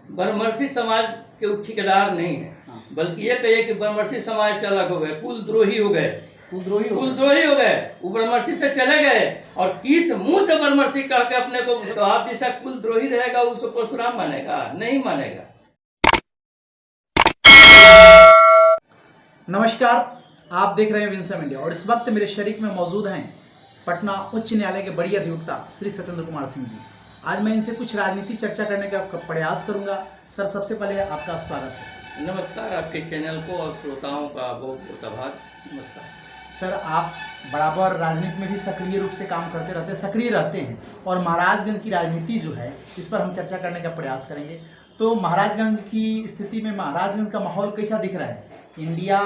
बनमर्सी समाज के वो ठेकेदार नहीं है, बल्कि ये कहिए कि बनमर्सी समाज से अलग हो गए, कुलद्रोही हो गए, कुलद्रोही हो गए। वो बनमर्सी से चले गए और किस मुंह से बनमर्सी करके अपने को, तो आप जैसा कुलद्रोही रहेगा उसको परशुराम मानेगा? नहीं मानेगा। नमस्कार, आप देख रहे हैं विंसम इंडिया और इस वक्त मेरे शरीक में मौजूद हैं पटना उच्च न्यायालय के बड़ी अधिवक्ता श्री सत्येंद्र कुमार सिंह जी। आज मैं इनसे कुछ राजनीति चर्चा करने का प्रयास करूंगा। सर, सबसे पहले आपका स्वागत है। नमस्कार, आपके चैनल को और श्रोताओं का बहुत बहुत आभार। नमस्कार सर, आप बराबर राजनीति में भी सक्रिय रूप से काम करते रहते हैं, सक्रिय रहते हैं और महाराजगंज की राजनीति जो है इस पर हम चर्चा करने का प्रयास करेंगे। तो महाराजगंज की स्थिति में महाराजगंज का माहौल कैसा दिख रहा है? इंडिया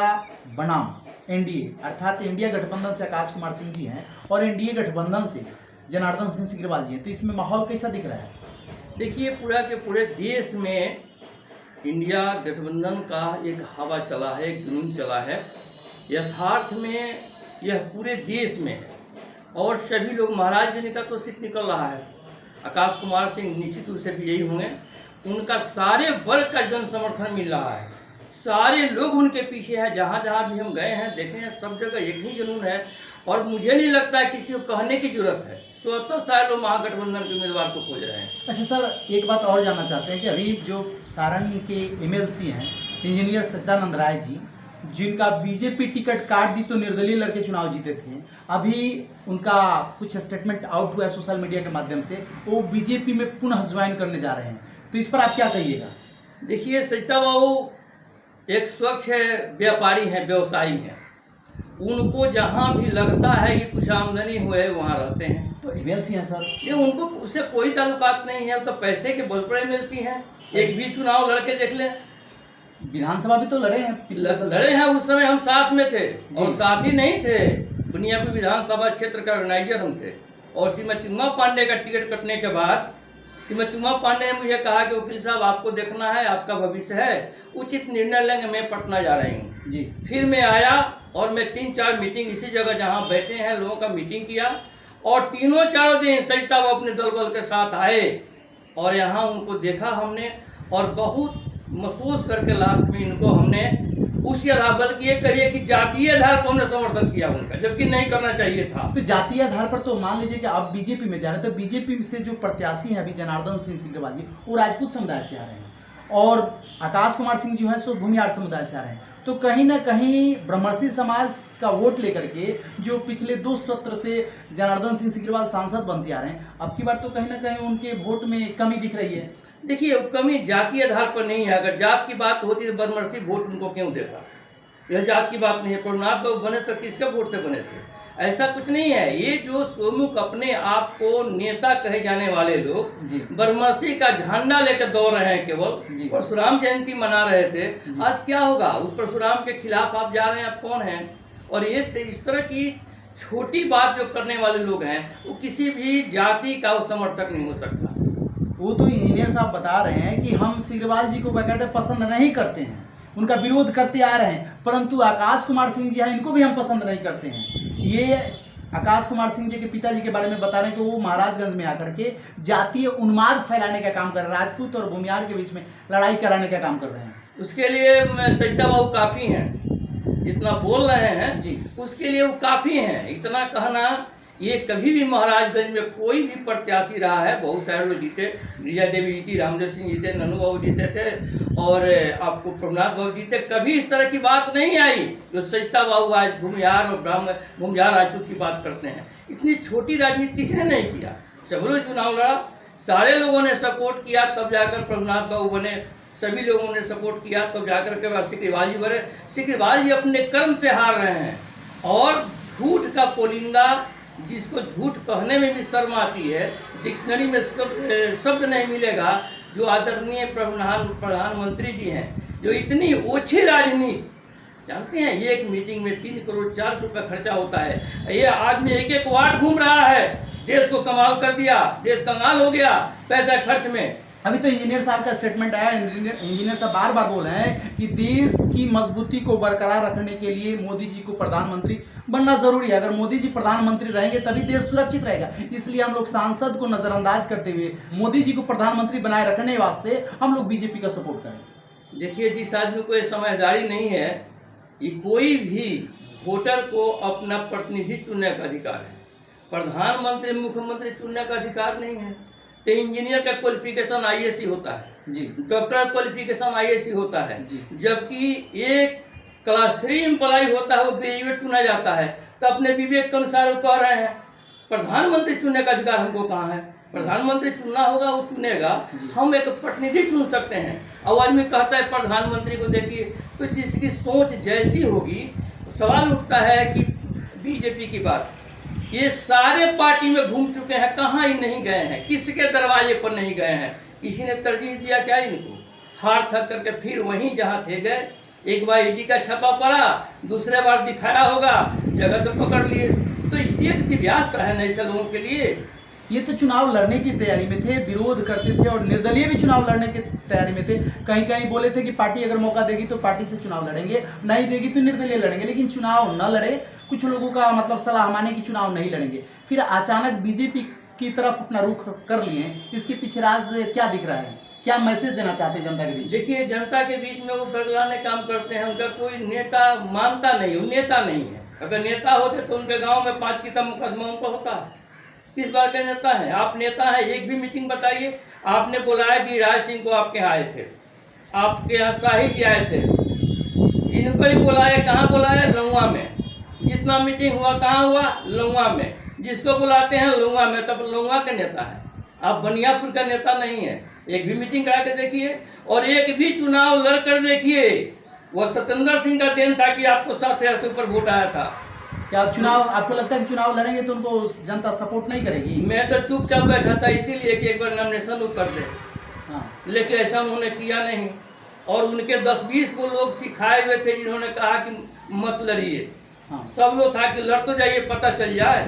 बनाम एनडीए अर्थात इंडिया गठबंधन से आकाश कुमार सिंह जी हैं और एनडीए गठबंधन से जनार्दन सिंह सिग्रीवाल जी हैं, तो इसमें माहौल कैसा दिख रहा है? देखिए, पूरा के पूरे देश में इंडिया गठबंधन का एक हवा चला है, एक जुनून चला है। यथार्थ में यह पूरे देश में है और सभी लोग, महाराजगंज का तो सीट निकल रहा है, आकाश कुमार सिंह निश्चित रूप से भी यही होंगे। उनका सारे वर्ग का जन समर्थन मिल रहा है, सारे लोग उनके पीछे हैं। जहाँ जहाँ भी हम गए हैं, देखे हैं, सब जगह एक ही जुनून है और मुझे नहीं लगता है किसी को कहने की जरूरत है। स्वतः सारे लोग महागठबंधन के उम्मीदवार को खोज रहे हैं। अच्छा सर, एक बात और जानना चाहते हैं कि अभी जो सारण के एमएलसी हैं इंजीनियर सच्चिदानंद राय जी, जिनका बीजेपी टिकट काट दी तो निर्दलीय लड़के चुनाव जीते थे, अभी उनका कुछ स्टेटमेंट आउट हुआ है सोशल मीडिया के माध्यम से, वो बीजेपी में पुनः ज्वाइन करने जा रहे हैं, तो इस पर आप क्या कहिएगा? देखिए, सचिता बाबू एक स्वच्छ व्यापारी हैं, व्यवसायी हैं। उनको जहाँ भी लगता है कि कुछ आमदनी हुए वहाँ रहते हैं। तो एमएलसी हैं सर, ये उनको उससे कोई ताल्लुकात नहीं है, तो पैसे के बल पर एमएलसी हैं। एक भी चुनाव लड़के देख लें, विधानसभा भी तो लड़े हैं, लड़े हैं। उस समय हम साथ में थे और साथ ही नहीं थे, बुनियादी विधानसभा क्षेत्र का ऑर्गेनाइजर हम थे। और श्रीमती उमा पांडे का टिकट कटने के बाद श्रीमती उमा पांडे ने मुझे कहा कि वकील साहब, आपको देखना है, आपका भविष्य है, उचित निर्णय लेंगे, मैं पटना जा रही हूँ जी। फिर मैं आया और मैं 3-4 मीटिंग इसी जगह जहाँ बैठे हैं लोगों का मीटिंग किया और तीनों चारों दिन सचिता बाबू अपने दल बल के साथ आए और यहाँ उनको देखा हमने और बहुत महसूस करके लास्ट में इनको हमने उसी आधार, बल्कि ये कहिए कि जातीय आधार पर हमने समर्थन किया उनका, जबकि नहीं करना चाहिए था। तो जातीय आधार पर तो मान लीजिए कि आप बीजेपी में जा रहे हैं, तो बीजेपी से जो प्रत्याशी हैं अभी जनार्दन सिंह सिग्रीवाल जी, वो राजपूत समुदाय से आ रहे हैं और आकाश कुमार सिंह जो है सो भूमिहार समुदाय से आ रहे हैं। तो कहीं ना कहीं ब्रह्मर्षि समाज का वोट लेकर के जो पिछले 2 सत्र से जनार्दन सिंह सिग्रीवाल सांसद बनते आ रहे हैं, अब की बार तो कहीं ना कहीं उनके वोट में कमी दिख रही है। देखिए, कमी जातीय आधार पर नहीं है। अगर जात की बात होती तो बनमर्सी वोट उनको क्यों देता? यह जात की बात नहीं है। प्रभुनाथ बाबू बने तो किसके वोट से बने थे? ऐसा कुछ नहीं है। ये जो सोमुख अपने आप को नेता कहे जाने वाले लोग बनमर्सी का झंडा लेकर दौड़ रहे हैं, केवल परशुराम जयंती मना रहे थे। आज क्या होगा? उस परशुराम के खिलाफ आप जा रहे हैं, आप कौन हैं? और ये इस तरह की छोटी बात जो करने वाले लोग हैं, वो किसी भी जाति का समर्थक नहीं हो सकता। वो तो इंजीनियर साहब बता रहे हैं कि हम सिग्रीवाल जी को बाकायदा पसंद नहीं करते हैं, उनका विरोध करते आ रहे हैं, परंतु आकाश कुमार सिंह जी हैं, इनको भी हम पसंद नहीं करते हैं। ये आकाश कुमार सिंह जी के पिताजी के बारे में बता रहे हैं कि वो महाराजगंज में आकर के जातीय उन्माद फैलाने का काम कर रहे हैं, राजपूत और भूमिहार के बीच में लड़ाई कराने का काम कर रहे हैं। उसके लिए सचिता बाबू काफ़ी हैं, जितना बोल रहे हैं जी, उसके लिए वो काफ़ी हैं। इतना कहना, ये कभी भी महाराजगंज में कोई भी प्रत्याशी रहा है, बहुत सारे लोग जीते, रिया देवी जीती, रामदेव सिंह जीते, ननू बाबू जीते थे और आपको प्रभुनाथ बाबू जीते। कभी इस तरह की बात नहीं आई जो सचिता बाबू आज भूमिहार और भूमिहार राजपूत की बात करते हैं। इतनी छोटी राजनीति किसी ने नहीं किया। सब लोग चुनाव लड़ा, सारे लोगों ने सपोर्ट किया, तब जाकर प्रभुनाथ बाबू बने। सभी लोगों ने सपोर्ट किया, तब जाकर के बाद सिग्रीवाल जी बने। सिग्रीवाल जी अपने कर्म से हार रहे हैं और झूठ का पोलिंदा, जिसको झूठ कहने में भी शर्म आती है, डिक्शनरी में शब्द नहीं मिलेगा, जो आदरणीय प्रधानमंत्री जी हैं, जो इतनी ओछी राजनीति जानते हैं। ये एक मीटिंग में 3 करोड़ 4 रुपये खर्चा होता है। ये आदमी एक एक वार्ड घूम रहा है, देश को कमाल कर दिया, देश कंगाल हो गया पैसा खर्च में। अभी तो इंजीनियर साहब का स्टेटमेंट आया। इंजीनियर साहब बार बार बोल रहे हैं कि देश की मजबूती को बरकरार रखने के लिए मोदी जी को प्रधानमंत्री बनना जरूरी है। अगर मोदी जी प्रधानमंत्री रहेंगे तभी देश सुरक्षित रहेगा। इसलिए हम लोग सांसद को नजरअंदाज करते हुए मोदी जी को प्रधानमंत्री बनाए रखने वास्ते हम लोग बीजेपी का सपोर्ट करें। देखिए, जिस आदमी को ये समझदारी नहीं है कि कोई भी वोटर को अपना प्रतिनिधि चुनने का अधिकार है, प्रधानमंत्री मुख्यमंत्री चुनने का अधिकार नहीं है। तो इंजीनियर का क्वालिफिकेशन आईएएस होता है जी, डॉक्टर क्वालिफिकेशन आईएएस होता है, जी। जबकि एक क्लास 3 एम्प्लॉय होता है वो ग्रेजुएट चुना जाता है। तो अपने विवेक के अनुसार वो कह रहे हैं प्रधानमंत्री चुनने का अधिकार हमको कहाँ है? प्रधानमंत्री चुनना होगा, वो चुनेगा। हम एक प्रतिनिधि चुन सकते हैं। अब आदमी कहता है प्रधानमंत्री को देखिए, तो जिसकी सोच जैसी होगी, सवाल उठता है कि बीजेपी की बात, ये सारे पार्टी में घूम चुके हैं, कहाँ ही नहीं गए हैं, किसके दरवाजे पर नहीं गए हैं, किसी ने तरजीह दिया क्या इनको? हार थक करके फिर वहीं जहाँ थे गए। एक बार ईडी का छापा पड़ा, दूसरे बार दिखाया होगा, जगह तो पकड़ लिए। तो एक दिव्यास है ना ऐसे लोगों के लिए। ये तो चुनाव लड़ने की तैयारी में थे, विरोध करते थे और निर्दलीय भी चुनाव लड़ने की तैयारी में थे। कहीं कहीं बोले थे कि पार्टी अगर मौका देगी तो पार्टी से चुनाव लड़ेंगे, नहीं देगी तो निर्दलीय लड़ेंगे, लेकिन चुनाव न लड़े। कुछ लोगों का मतलब सलाह माने कि चुनाव नहीं लड़ेंगे, फिर अचानक बीजेपी की तरफ अपना रुख कर लिए। इसके पीछे राज क्या दिख रहा है? क्या मैसेज देना चाहते हैं जनता के बीच? देखिए, जनता के बीच में वो बदलाने काम करते हैं। उनका कोई नेता मानता नहीं, वो नेता नहीं है। अगर नेता होते तो उनके गांव में 5 किता मुकदमा उनको होता। किस बार के नेता है आप? नेता है, एक भी मीटिंग बताइए। आपने बुलाया कि राज सिंह को आपके यहाँ आए थे, आपके यहाँ शाही जी आए थे, इनको ही बुलाया। कहाँ बुलाया? लौंगा में। जितना मीटिंग हुआ कहाँ हुआ? लौंगा में। जिसको बुलाते हैं लौंगा में, तब लौंगा के नेता है। आप बनियापुर का नेता नहीं है। एक भी मीटिंग करा के देखिए और एक भी चुनाव लड़ कर देखिए। वह सत्येंद्र सिंह का देन था कि आपको 7,000 से ऊपर वोट आया था। क्या चुनाव, आपको लगता है कि चुनाव लड़ेंगे तो उनको जनता सपोर्ट नहीं करेगी? मैं तो चुपचाप बैठा था इसीलिए कि एक बार नॉमिनेशन वो कर दे, हाँ। लेकिन ऐसा उन्होंने किया नहीं। और उनके 10-20 को लोग सिखाए हुए थे जिन्होंने कहा कि मत लड़िए। हाँ। सब लोग था कि लड़ तो जाइए, पता चल जाए।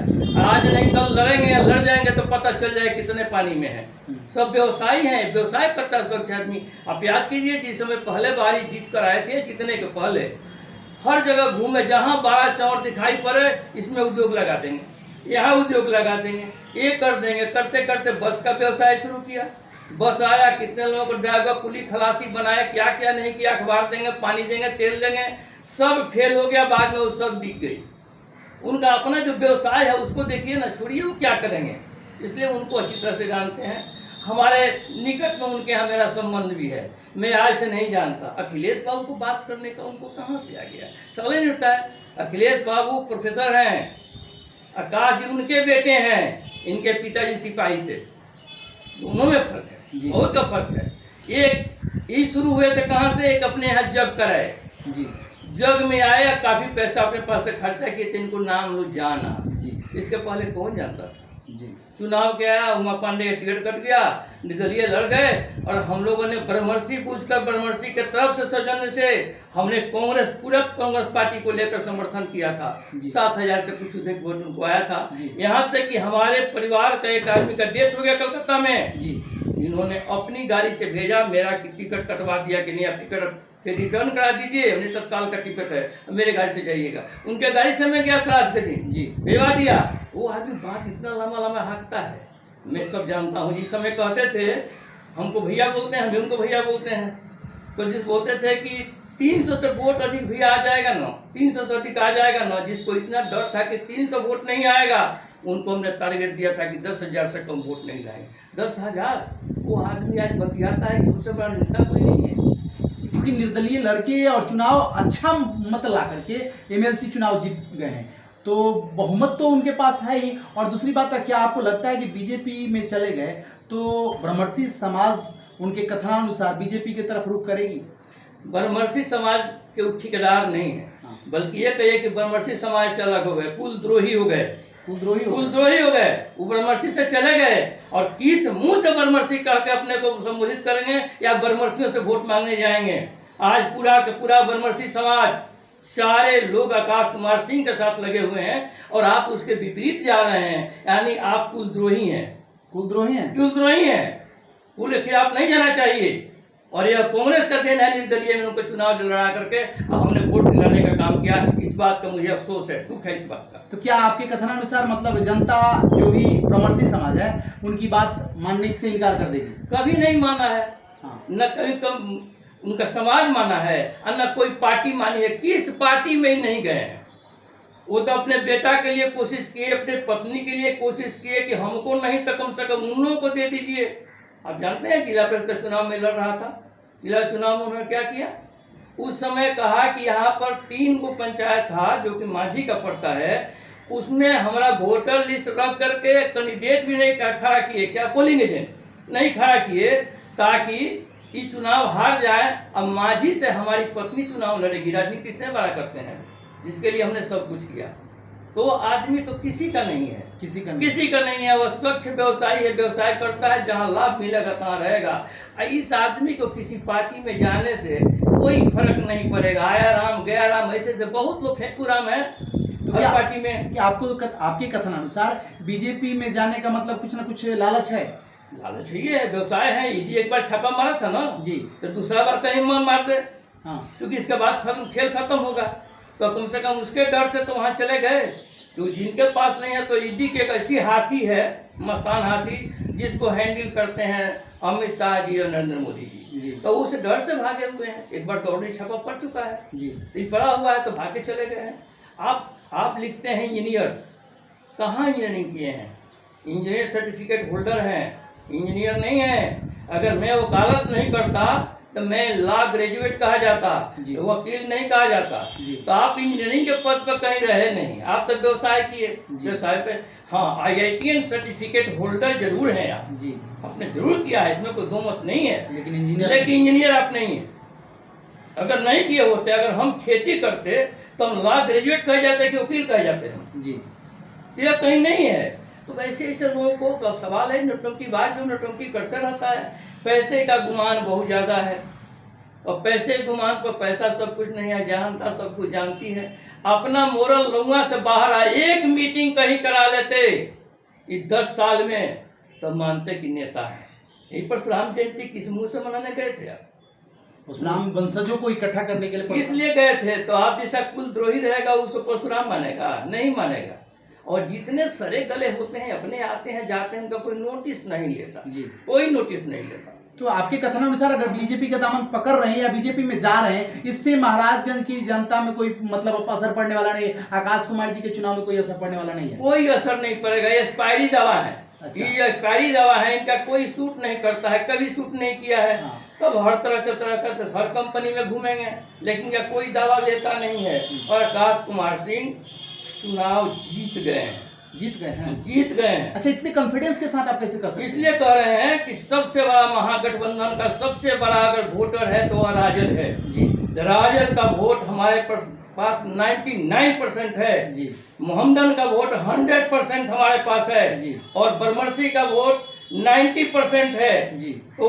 आज नहीं कल लड़ेंगे या लड़ जाएंगे तो पता चल जाए कितने पानी में है। सब व्यवसायी हैं, व्यवसाय करता है स्वच्छ आदमी। आप याद कीजिए जिस समय पहले बारी जीत कर आए थे, जीतने के पहले हर जगह घूमे, जहाँ 12 चौर दिखाई पड़े इसमें उद्योग लगा देंगे, यहाँ उद्योग लगा देंगे, ये कर देंगे। करते करते बस का व्यवसाय शुरू किया। बस आया, कितने लोगों को ड्राइवर कुली खलासी बनाया, क्या क्या नहीं किया। अखबार देंगे, पानी देंगे, तेल देंगे, सब फेल हो गया। बाद में वो सब बिक गई। उनका अपना जो व्यवसाय है उसको देखिए ना, छोड़िए वो क्या करेंगे। इसलिए उनको अच्छी तरह से जानते हैं। हमारे निकट में उनके यहाँ मेरा संबंध भी है। मैं आज से नहीं जानता। अखिलेश बाबू को बात करने का उनको कहाँ से आ गया? सवाल नहीं उठता है। अखिलेश बाबू प्रोफेसर हैं, आकाश जी उनके बेटे हैं, इनके पिताजी सिपाही थे। दोनों में फर्क है, बहुत का फर्क है। एक ये शुरू हुए थे कहाँ से? एक अपने यहाँ जग कराए जी, जग में आया, काफी पैसा अपने पास से खर्चा किए थे, इनको नाम लो जाना जी। इसके पहले कौन जानता था जी? चुनाव के आया, उमा पांडे का टिकट कट गया, निर्दलीय लड़ गए और हम लोगों ने ब्रह्मर्षि पूछकर ब्रह्मर्षि के तरफ से सौजन्य से हमने कांग्रेस, पूरा कांग्रेस पार्टी को लेकर समर्थन किया था। 7,000 से कुछ अधिक वोट उनको आया था। यहाँ तक कि हमारे परिवार का एक आदमी का डेथ हो गया कलकत्ता में जी। इन्होंने अपनी गाड़ी से भेजा, मेरा टिकट कटवा दिया कि नहीं आप टिकट फिर रिटर्न करा दीजिए, हमने तत्काल का टिकट है, मेरे गाड़ी से जाइएगा। उनके गाड़ी से मैं गया था आज के दिन जी, भेजवा दिया। वो आदमी बात इतना लंबा लंबा हाँकता है, मैं सब जानता हूँ। जिस समय कहते थे हमको भैया बोलते हैं, हम भी उनको भैया बोलते हैं, तो जिस बोलते थे कि 300 से वोट अधिक भैया आ जाएगा ना, 300 से अधिक आ जाएगा ना, जिसको इतना डर था कि 300 वोट नहीं आएगा, उनको हमने टारगेट दिया था कि 10,000 से कम वोट नहीं लाएंगे। 10,000 वो आदमी आज बतियाता है कि उससे बड़ा नेता कोई नहीं है। क्योंकि निर्दलीय लड़के और चुनाव अच्छा मत ला करके एमएलसी चुनाव जीत गए हैं, तो बहुमत तो उनके पास है ही। और दूसरी बात है, क्या आपको लगता है कि बीजेपी में चले गए तो ब्रह्मर्षि समाज उनके कथनानुसार बीजेपी की तरफ रुख करेगी? ब्रह्मर्षि समाज के वो ठेकेदार नहीं है, बल्कि ये कहिए कि ब्रह्मर्षि समाज से अलग हो गए, कुलद्रोही हो गए, कुलद्रोही हो गए। वो ब्रह्मर्षि से चले गए और किस मुंह से ब्रह्मर्षि कह के अपने को संबोधित करेंगे या ब्रह्मर्षियों से वोट मांगने जाएंगे? आज पूरा का पूरा ब्रह्मर्षि समाज, सारे लोग आकाश कुमार सिंह के साथ लगे हुए हैं और आप उसके विपरीत जा रहे हैं, यानी आप कुलद्रोही हैं। कुलद्रोही हैं, कुलद्रोही हैं। के खिलाफ नहीं जाना चाहिए। और यह कांग्रेस का देन है, निर्दलीय में उनको चुनाव लड़ा करके हमने वोट दिलाने का काम किया। इस बात का मुझे अफसोस है, दुख है इस बात का। तो क्या आपके कथनानुसार मतलब जनता जो भी प्रमर्शी समाज है उनकी बात मानने से इनकार कर देगी? कभी नहीं माना है। हाँ। न कभी कम उनका समाज माना है और न कोई पार्टी मानी है। किस पार्टी में ही नहीं गए हैं। वो तो अपने बेटा के लिए कोशिश किए, अपने पत्नी के लिए कोशिश किए कि हमको नहीं तो कम से कम उन लोगों को दे दीजिए। आप जानते हैं जिला परिषद का चुनाव में लड़ रहा था, जिला चुनाव में उन्होंने क्या किया? उस समय कहा कि यहाँ पर 3 गो पंचायत था जो कि माझी का पड़ता है, उसमें हमारा वोटर लिस्ट रख करके कैंडिडेट भी नहीं खड़ा किए, क्या पोलिंग एजेंट नहीं खड़ा किए, ताकि ये चुनाव हार जाए। अब माझी से हमारी पत्नी चुनाव लड़ेगी। राजनीति इतने बड़ा करते हैं जिसके लिए हमने सब कुछ किया। तो आदमी तो किसी का नहीं है, किसी का नहीं है। वो स्वच्छ व्यवसायी है, व्यवसाय करता है, जहाँ लाभ मिलेगा तहाँ रहेगा। इस आदमी को किसी पार्टी में जाने से कोई फर्क नहीं पड़ेगा। आया राम गया राम, ऐसे से बहुत लोग फेंकू राम है तो हर पार्टी में। आपके कथनानुसार बीजेपी में जाने का मतलब कुछ ना कुछ लालच है? लालच ये है, व्यवसाय है। ईडी एक बार छापा मारा था ना जी, तो दूसरा बार कहीं मार दे। हाँ, क्योंकि इसके बाद खेल खत्म होगा, तो कम से कम उसके डर से तो वहाँ चले गए। तो जिनके पास नहीं है, तो ईडी के एक ऐसी हाथी है, मस्तान हाथी, जिसको हैंडल करते हैं अमित शाह जी और नरेंद्र मोदी जी। तो उस डर से भागे हुए हैं। एक बार दौड़ी छापा पड़ चुका है जी, तो पड़ा हुआ है, तो भागे चले गए हैं। आप लिखते हैं इंजीनियर, कहाँ इंजीनियरिंग किए हैं? इंजीनियर सर्टिफिकेट होल्डर हैं, इंजीनियर नहीं है। अगर मैं वकालत नहीं करता तो मैं लॉ ग्रेजुएट कहा जाता, वकील नहीं कहा जाता। तो आप इंजीनियरिंग के पद पर कहीं रहे नहीं, आप तो व्यवसाय किए। व्यवसाय पे हाँ IITN सर्टिफिकेट होल्डर जरूर हैं आप जी, आपने जरूर किया है, इसमें कोई दो मत नहीं है। लेकिन इंजीनियर आप नहीं है। अगर नहीं किए होते, अगर हम खेती करते तो हम लॉ ग्रेजुएट कहे जाते कि वकील कहे जाते हैं जी। यह कहीं नहीं है। तो वैसे ऐसे लोगों को सवाल है, नौटंकीबाज जो नौटंकी करते रहता है। पैसे का गुमान बहुत ज़्यादा है, और पैसे गुमान पर पैसा सब कुछ नहीं है। जानता सब कुछ जानती है। अपना मोरल लुआ से बाहर आए, एक मीटिंग कहीं करा लेते ये 10 साल में, तो मानते कि नेता है। यही परशुराम जयंती किस मुँह से मनाने गए थे आप? परशुराम वंशजों को इकट्ठा करने के लिए इसलिए गए थे। तो आप जैसा कुलद्रोही रहेगा उसको परशुराम मानेगा? नहीं मानेगा। और जितने सरे गले होते हैं, अपने आते हैं जाते हैं, उनका कोई नोटिस नहीं लेता जी, कोई नोटिस नहीं लेता। तो आपके कथनानुसार अगर बीजेपी का दामन पकड़ रहे हैं या बीजेपी में जा रहे हैं, इससे महाराजगंज की जनता में कोई मतलब असर पड़ने वाला नहीं है? आकाश कुमार जी के चुनाव में कोई असर पड़ने वाला नहीं है? कोई असर नहीं पड़ेगा। ये एक्सपायरी दवा है। अच्छा। ये एक्सपायरी दवा है, इनका कोई सूट नहीं करता है, कभी सूट नहीं किया है। हाँ। तब हर तरह के हर कंपनी में घूमेंगे, लेकिन क्या कोई दवा लेता नहीं है। और आकाश कुमार सिंह चुनाव जीत गए हैं। अच्छा, इतने कॉन्फिडेंस के साथ आप कैसे कर सकते हैं? इसलिए कह रहे हैं कि सबसे बड़ा महागठबंधन का सबसे बड़ा अगर वोटर है तो वह राजद है जी। राजद का वोट हमारे पास 99% है जी। मोहम्मदन का वोट 100% हमारे पास है जी। और बरमर्सी का वोट 90% है जी। तो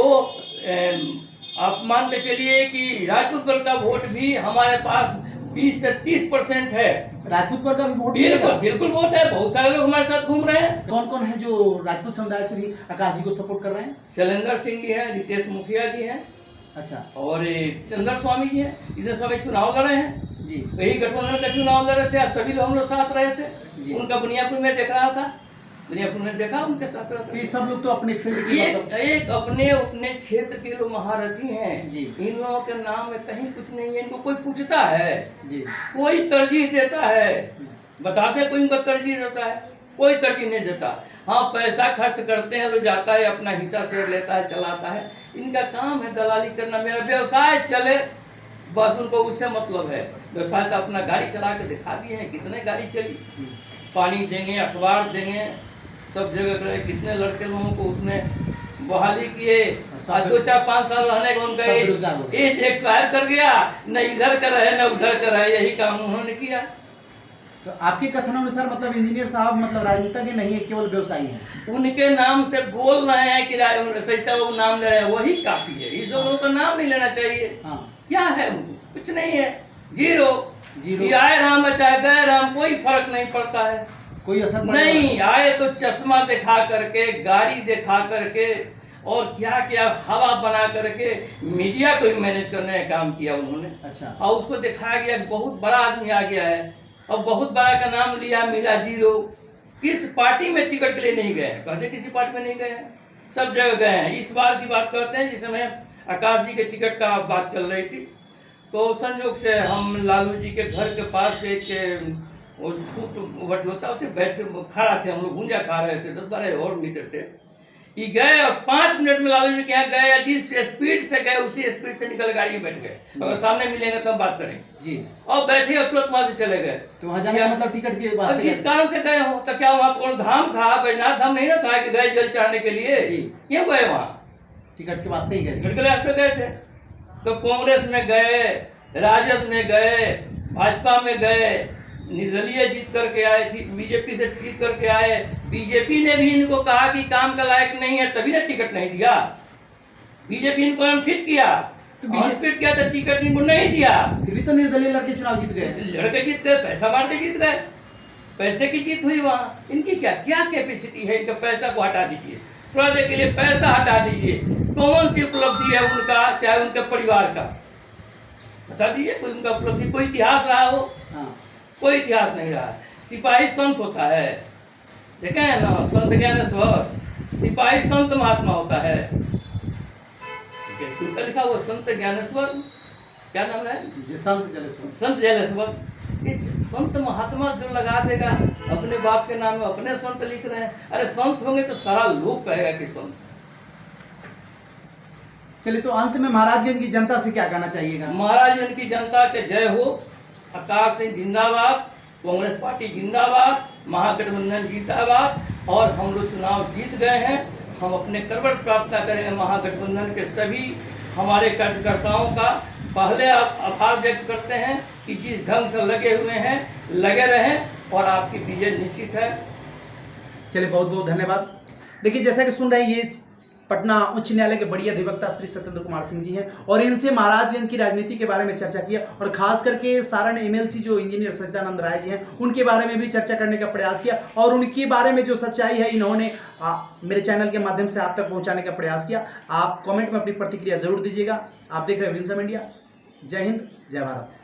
आप मान के चलिए कि राजपूत वर्ग का वोट भी हमारे पास 20 से 30% है। राजपूत वर्ग का वोट बिल्कुल वोट है। बहुत सारे लोग हमारे साथ घूम रहे हैं। कौन कौन है जो राजपूत समुदाय से भी आकाश जी को सपोर्ट कर रहे हैं? शैलेंद्र सिंह जी हैं, रितेश मुखिया जी हैं, अच्छा, और चंद्र स्वामी जी हैं। इधर समय चुनाव लड़े हैं जी। यही गठबंधन का चुनाव लड़ रहे थे, सभी लोग हम लोग साथ रहे थे। उनका बुनियादपुर में देख रहा था, बुनियादपुर में देखा उनके साथ रहते। ये सब लोग तो अपने फील्ड एक अपने क्षेत्र के लोग महारथी हैं जी। इन लोगों के नाम में कहीं कुछ नहीं है। इनको कोई पूछता है जी, कोई तरजीह देता है? बताते कोई उनका तरजीह देता है? कोई तरजीह नहीं देता। हाँ, पैसा खर्च करते हैं तो जाता है, अपना हिस्सा शेयर लेता है, चलाता है। इनका काम है दलाली करना। मेरा व्यवसाय चले बस उनको उससे मतलब है। व्यवसाय तो अपना गाड़ी चला के दिखा दिए हैं, कितने गाड़ी चली। पानी देंगे, अखबार देंगे, सब जगह करे। कितने लड़के लोगों को उसमें बहाली किए। 2-4-5 साल रहने का उनका एज एक्सपायर कर गया, न इधर का रहे न उधर का रहे, यही काम उन्होंने किया। तो आपके कथनानुसार मतलब इंजीनियर साहब मतलब राजनीतिज्ञ नहीं है, केवल व्यवसायी हैं। उनके नाम से बोल रहे हैं कि सहिता वो नाम ले रहे हैं, वही काफी है। इस लोगों का नाम नहीं लेना चाहिए। हाँ। क्या है उनको? कुछ नहीं है, जीरो। आए राम चाहे गए राम, कोई फर्क नहीं पड़ता है। कोई असर नहीं। आए तो चश्मा दिखा करके, गाड़ी दिखा करके, और क्या क्या हवा बना करके मीडिया को भी मैनेज करने का काम किया उन्होंने। अच्छा। और उसको दिखाया गया कि बहुत बड़ा आदमी आ गया है और बहुत बड़ा का नाम लिया मीरा जीरो। किस पार्टी में टिकट के लिए नहीं गए, कहते किसी पार्टी में नहीं गए हैं, सब जगह गए हैं। इस बार की बात करते हैं जिस समय आकाश जी के टिकट का बात चल रही थी, तो संयोग से हम लालू जी के घर के पास एक वो छूट वट होता है उसे बैठे खड़ा थे, हम लोग गुंजा खा रहे थे, 10-12 और मीटर थे। ये गए और 5 मिनट में लालू जी के यहाँ गए, जिस स्पीड से गए उसी स्पीड से निकल गाड़ी में बैठ गए। अगर सामने मिलेंगे तो हम बात करेंगे जी। और बैठे और तुरंत वहां से चले गए। तो वहाँ जाने का मतलब टिकट के अब वास्ते जिस कारण से गए हो तो क्या वहाँ कौन धाम था, बैजनाथ धाम नहीं ना था कि गए जल चढ़ाने के लिए? जी। क्यों गए वहाँ? टिकट के वास्ते ही गए। टिकट के लिए गए थे। तो कांग्रेस में गए, राजद में गए, भाजपा में गए, निर्दलीय जीत करके आए थी, बीजेपी से जीत करके आए। बीजेपी ने भी इनको कहा कि काम का लायक नहीं है, तभी ना टिकट नहीं दिया। बीजेपी इनको अनफिट किया, तो अनफिट किया तो टिकट इनको नहीं दिया। फिर भी तो निर्दलीय लड़के चुनाव जीत गए। लड़के जीत गए, पैसा मार के जीत गए, पैसे की जीत हुई वहाँ। इनकी क्या क्या कैपेसिटी है? इनका पैसा को हटा दीजिए, थोड़ा देर के लिए पैसा हटा दीजिए, कौन सी उपलब्धि है उनका, चाहे उनके परिवार का बता दीजिए। कोई उनका उपलब्धि, कोई इतिहास रहा हो? हाँ, कोई इतिहास नहीं रहा। सिपाही संत होता है, देखे हैं ना, संत ज्ञानेश्वर, सिपाही संत महात्मा होता है। स्कूल का लिखा वो संत ज्ञानेश्वर, क्या नाम है? संत जलेश्वर। संत जलेश्वर। संत महात्मा जो लगा देगा अपने बाप के नाम में, अपने संत लिख रहे हैं। अरे संत होंगे तो सारा लोग कहेगा कि संत। चलिए, तो अंत में महाराजगंज की जनता से क्या कहना चाहिएगा? महाराजगंज की जनता के जय हो, आकाश सिंह जिंदाबाद, कांग्रेस पार्टी जिंदाबाद, महागठबंधन जिंदाबाद। और हम लोग चुनाव जीत गए हैं। हम अपने करवट प्रार्थना करेंगे महागठबंधन के सभी हमारे कार्यकर्ताओं का। पहले आप आभार व्यक्त करते हैं कि जिस ढंग से लगे हुए हैं लगे रहें और आपकी विजय निश्चित है। चलिए, बहुत बहुत धन्यवाद। देखिए, जैसा कि सुन रहे हैं, ये पटना उच्च न्यायालय के बड़ी अधिवक्ता श्री सत्येंद्र कुमार सिंह जी हैं और इनसे महाराजगंज की राजनीति के बारे में चर्चा किया और खास करके सारण एमएलसी जो इंजीनियर सत्यानंद राय जी हैं उनके बारे में भी चर्चा करने का प्रयास किया और उनके बारे में जो सच्चाई है इन्होंने मेरे चैनल के माध्यम से आप तक पहुंचाने का प्रयास किया। आप कमेंट में अपनी प्रतिक्रिया जरूर दीजिएगा। आप देख रहे हैं विंसम इंडिया। जय हिंद, जय भारत।